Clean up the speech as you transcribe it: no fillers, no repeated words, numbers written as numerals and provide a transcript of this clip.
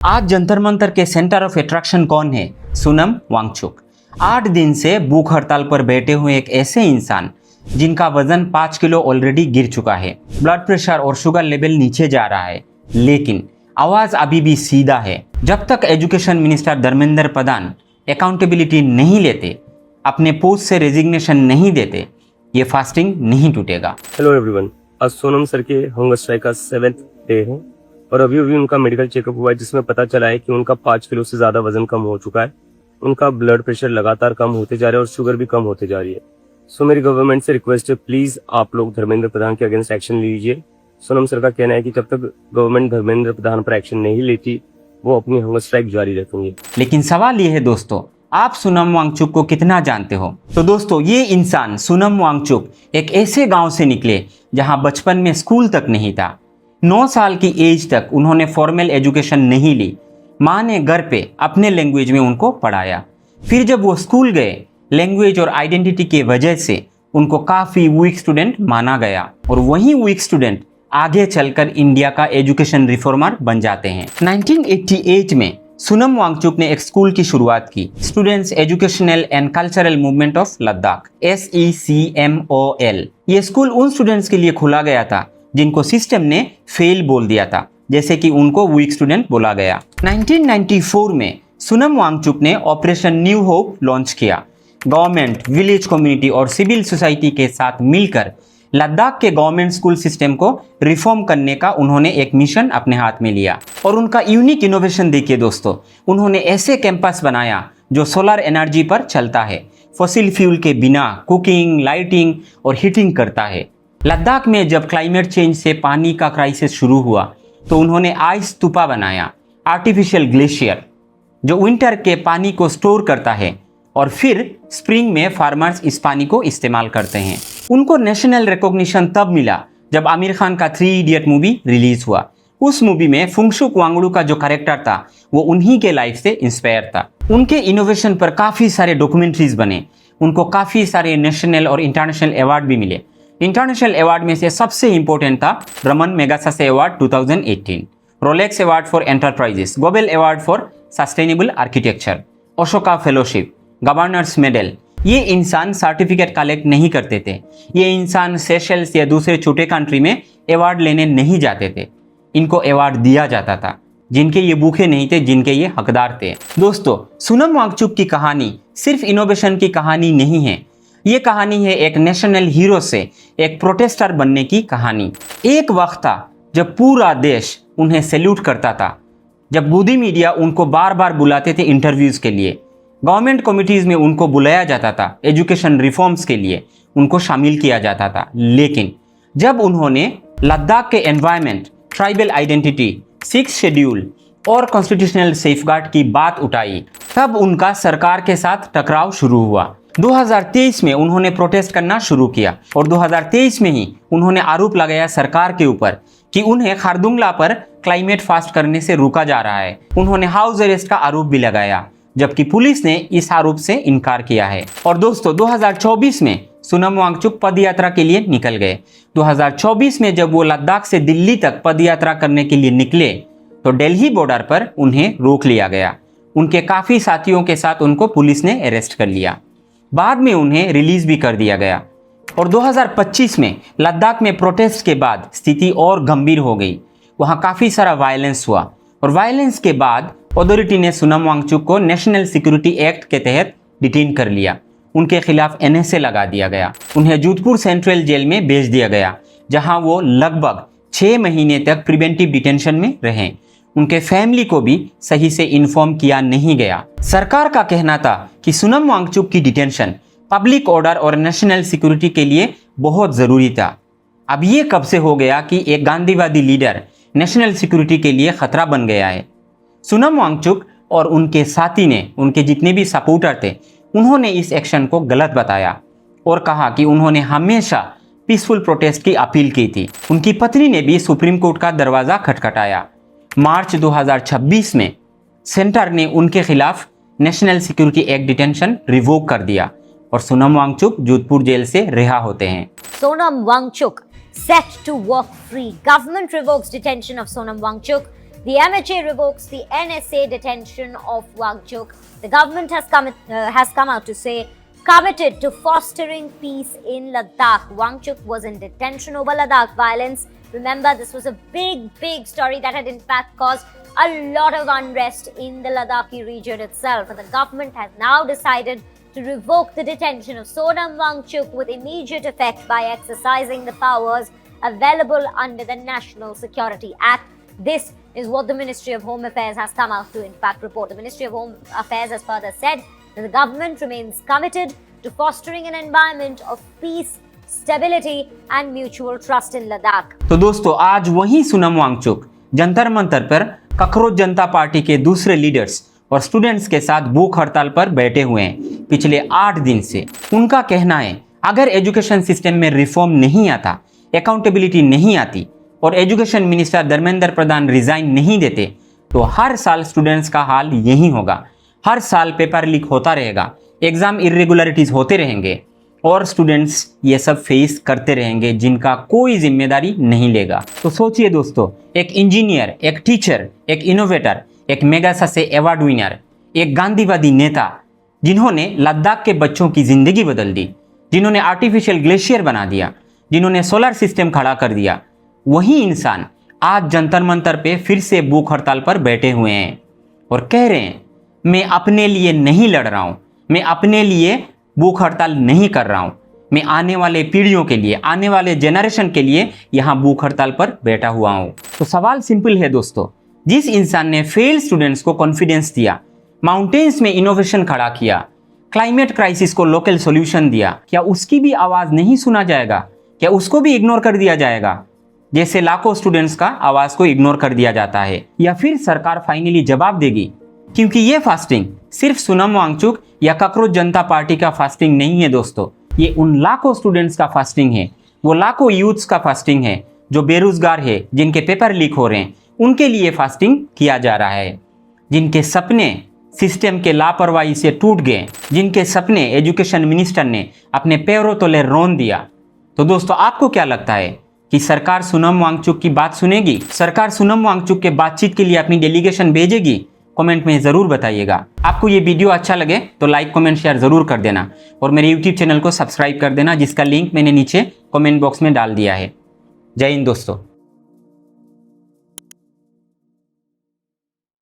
आज जंतर मंतर के centre of attraction कौन है? सोनम वांगचुक। 8 दिन से भूख हड़ताल पर बैठे हुए एक ऐसे इंसान जिनका वजन 5 किलो ऑलरेडी गिर चुका है, ब्लड प्रेशर और शुगर लेवल नीचे जा रहा है, लेकिन आवाज अभी भी सीधा है। जब तक education minister Dharmendra Pradhan accountability नहीं लेते, अपने पोस्ट से रेजिग्नेशन नहीं देते, ये फास्टिंग नहीं टूटेगा। हेलो एवरीवन, आज सोनम सर के हंगर स्ट्राइक का 7th डे है और अभी उनका मेडिकल चेकअप हुआ है, जिसमें पता चला है कि उनका 5 किलो से ज्यादा वजन कम हो चुका है। उनका ब्लड प्रेशर लगातार कम होते जा रहा है और शुगर भी कम होते जा रही है। सो मेरी गवर्नमेंट से रिक्वेस्ट है, प्लीज आप लोग धर्मेंद्र प्रधान के अगेंस्ट एक्शन लीजिए। सोनम सर का कहना है कि जब तक गवर्नमेंट धर्मेंद्र प्रधान पर एक्शन नहीं लेती, वो अपनी हंगर स्ट्राइक जारी रखेंगे। लेकिन सवाल ये है दोस्तों, आप सोनम वांगचुक को कितना जानते हो? तो दोस्तों, ये इंसान सोनम वांगचुक एक ऐसे गांव से निकले जहां बचपन में स्कूल तक नहीं था। 9 साल की एज तक उन्होंने फॉर्मल एजुकेशन नहीं ली। माँ ने घर पे अपने लैंग्वेज में उनको पढ़ाया। फिर जब वो स्कूल गए, लैंग्वेज और आइडेंटिटी की वजह से उनको काफ़ी वीक स्टूडेंट माना गया और वही वीक स्टूडेंट आगे चलकर इंडिया का एजुकेशन रिफॉर्मर बन जाते हैं। 1988 में सोनम वांगचुक ने एक स्कूल की शुरुआत की, students educational and cultural movement of Ladakh, SECMOL। ये स्कूल उन स्टूडेंट्स के लिए खोला गया था जिनको सिस्टम ने फेल बोल दिया था, जैसे कि उनको वीक स्टूडेंट बोला गया। 1994 में सोनम वांगचुक ने ऑपरेशन न्यू होप लॉन्च किया। गवर्नमेंट, विलेज कम्युनिटी और सिविल सोसाइटी के साथ मिलकर लद्दाख के गवर्नमेंट स्कूल सिस्टम को रिफॉर्म करने का उन्होंने एक मिशन अपने हाथ में लिया। और उनका यूनिक इनोवेशन देखिए दोस्तों, उन्होंने ऐसे कैंपस बनाया जो सोलर एनर्जी पर चलता है, फॉसिल फ्यूल के बिना कुकिंग, लाइटिंग और हीटिंग करता है। लद्दाख में जब क्लाइमेट चेंज से पानी का क्राइसिस शुरू हुआ तो उन्होंने आइस स्तूपा बनाया, आर्टिफिशियल ग्लेशियर जो विंटर के पानी को स्टोर करता है और फिर स्प्रिंग में फार्मर्स इस पानी को इस्तेमाल करते हैं। उनको नेशनल रिकॉग्निशन तब मिला जब आमिर खान का 3 इडियट मूवी रिलीज हुआ। उस मूवी में फुंगशुक वांगडू का जो कैरेक्टर था वो उन्हीं के लाइफ से इंस्पायर था। उनके इनोवेशन पर काफ़ी सारे डॉक्यूमेंट्रीज बने, उनको काफ़ी सारे नेशनल और इंटरनेशनल अवार्ड भी मिले। इंटरनेशनल अवार्ड में से सबसे इंपॉर्टेंट था Raman Magsaysay award 2018, Rolex award for enterprises, global award for sustainable architecture, Ashoka fellowship, governors medal. ये इंसान सर्टिफिकेट कलेक्ट नहीं करते थे। ये इंसान सेशल्स या दूसरे छोटे कंट्री में अवार्ड लेने नहीं जाते थे। इनको अवार्ड दिया जाता था जिनके ये भूखे नहीं थे, जिनके ये हकदार थे। दोस्तों, सोनम वांगचुक की कहानी सिर्फ इनोवेशन की कहानी नहीं है, ये कहानी है एक नेशनल हीरो से एक प्रोटेस्टर बनने की कहानी। एक वक्त था जब पूरा देश उन्हें सैल्यूट करता था, जब गोदी मीडिया उनको बार बार बुलाते थे इंटरव्यूज के लिए, गवर्नमेंट कमिटीज में उनको बुलाया जाता था, एजुकेशन रिफॉर्म्स के लिए उनको शामिल किया जाता था। लेकिन जब उन्होंने लद्दाख के environment, tribal identity, 6th schedule और कॉन्स्टिट्यूशनल सेफगार्ड की बात उठाई, तब उनका सरकार के साथ टकराव शुरू हुआ। 2023 में उन्होंने प्रोटेस्ट करना शुरू किया और 2023 में ही उन्होंने आरोप लगाया सरकार के ऊपर कि उन्हें खारदुंगला पर क्लाइमेट फास्ट करने से रोका जा रहा है। उन्होंने हाउस अरेस्ट का आरोप भी लगाया, जबकि पुलिस ने इस आरोप से इनकार किया है। और दोस्तों, 2024 में सोनम वांगचुक पदयात्रा के लिए निकल गए। 2024 में जब वो लद्दाख से दिल्ली तक पदयात्रा करने के लिए निकले तो दिल्ली बॉर्डर पर उन्हें रोक लिया गया। उनके काफ़ी साथियों के साथ उनको पुलिस ने अरेस्ट कर लिया। बाद में उन्हें रिलीज भी कर दिया गया। और 2025 में लद्दाख में प्रोटेस्ट के बाद स्थिति और गंभीर हो गई। वहाँ काफ़ी सारा वायलेंस हुआ और वायलेंस के बाद अथॉरिटी ने सोनम वांगचुक को नेशनल सिक्योरिटी एक्ट के तहत डिटेन कर लिया। उनके खिलाफ NSA लगा दिया गया। उन्हें जोधपुर सेंट्रल जेल में भेज दिया गया, जहां वो लगभग 6 महीने तक प्रिवेंटिव डिटेंशन में रहे। उनके फैमिली को भी सही से इन्फॉर्म किया नहीं गया। सरकार का कहना था कि सोनम वांगचुक की डिटेंशन पब्लिक ऑर्डर और नेशनल सिक्योरिटी के लिए बहुत ज़रूरी था। अब ये कब से हो गया कि एक गांधीवादी लीडर नेशनल सिक्योरिटी के लिए खतरा बन गया है? सोनम वांगचुक और उनके साथी ने, उनके जितने भी सपोर्टर थे, उन्होंने इस एक्शन को गलत बताया और कहा कि उन्होंने हमेशा पीसफुल प्रोटेस्ट की अपील की थी। उनकी पत्नी ने भी सुप्रीम कोर्ट का दरवाज़ा खटखटाया। मार्च 2026 में सेंटर ने उनके खिलाफ national security act detention revoke कर दिया और सोनम वांगचुक जोधपुर जेल से रिहा होते हैं। Sonam Wangchuk set to walk free. Government revokes detention of Sonam Wangchuk. the MHA revokes the NSA detention of Wangchuk. The government has come out to say committed to fostering peace in Ladakh. Wangchuk was in detention over Ladakh violence. Remember, this was a big story that had in fact caused a lot of unrest in the Ladakhi region itself. And the government has now decided to revoke the detention of Sonam Wangchuk with immediate effect by exercising the powers available under the National Security Act. This is what the Ministry of Home Affairs has come out to in fact report. The Ministry of Home Affairs has further said that the government remains committed to fostering an environment of peace, stability and mutual trust in Ladakh. तो दोस्तों, आज वही सोनम वांगचुक जंतर मंतर पर cockroach जनता party के दूसरे leaders और students के साथ भूख हड़ताल पर बैठे हुए हैं पिछले 8 दिन से। उनका कहना है अगर एजुकेशन सिस्टम में रिफॉर्म नहीं आता, अकाउंटेबिलिटी नहीं आती और education minister Dharmendra Pradhan resign नहीं देते तो हर साल स्टूडेंट्स का हाल यही होगा। हर साल पेपर लीक होता रहेगा, एग्जाम इरेगुलरिटीज होते रहेंगे और स्टूडेंट्स ये सब फेस करते रहेंगे जिनका कोई जिम्मेदारी नहीं लेगा। तो सोचिए दोस्तों, एक इंजीनियर, एक टीचर, एक इनोवेटर, एक मेगासा अवार्ड विनर, एक गांधीवादी नेता जिन्होंने लद्दाख के बच्चों की जिंदगी बदल दी, जिन्होंने आर्टिफिशियल ग्लेशियर बना दिया, जिन्होंने सोलर सिस्टम खड़ा कर दिया, वही इंसान आज जंतर मंतर पे फिर से भूख हड़ताल पर बैठे हुए हैं और कह रहे हैं मैं अपने लिए नहीं लड़ रहा हूं, मैं अपने लिए भूख हड़ताल नहीं कर रहा हूं, मैं आने वाले पीढ़ियों के लिए, आने वाले जेनरेशन के लिए यहां भूख हड़ताल पर बैठा हुआ हूं। तो सवाल सिंपल है दोस्तों, जिस इंसान ने फेल स्टूडेंट्स को कॉन्फिडेंस दिया, माउंटेन्स में इनोवेशन खड़ा किया, क्लाइमेट क्राइसिस को लोकल सॉल्यूशन दिया, क्या उसकी भी आवाज नहीं सुना जाएगा? क्या उसको भी इग्नोर कर दिया जाएगा जैसे लाखों स्टूडेंट्स का आवाज को इग्नोर कर दिया जाता है? या फिर सरकार फाइनली जवाब देगी? क्योंकि ये फास्टिंग सिर्फ सोनम वांगचुक या ककरोच जनता पार्टी का फास्टिंग नहीं है दोस्तों, ये उन लाखों स्टूडेंट्स का फास्टिंग है, वो लाखों यूथ्स का फास्टिंग है जो बेरोजगार है, जिनके पेपर लीक हो रहे हैं, उनके लिए फास्टिंग किया जा रहा है, जिनके सपने सिस्टम के लापरवाही से टूट गए, जिनके सपने एजुकेशन मिनिस्टर ने अपने पैरों तले रौंद दिया। तो दोस्तों, आपको क्या लगता है कि सरकार सोनम वांगचुक की बात सुनेगी? सरकार सोनम वांगचुक के बातचीत के लिए अपनी डेलीगेशन भेजेगी? कमेंट में जरूर बताइएगा। आपको ये वीडियो अच्छा लगे तो लाइक, कमेंट, शेयर जरूर कर देना और मेरे यूट्यूब चैनल को सब्सक्राइब कर देना, जिसका लिंक मैंने नीचे कमेंट बॉक्स में डाल दिया है। जय हिंद दोस्तों।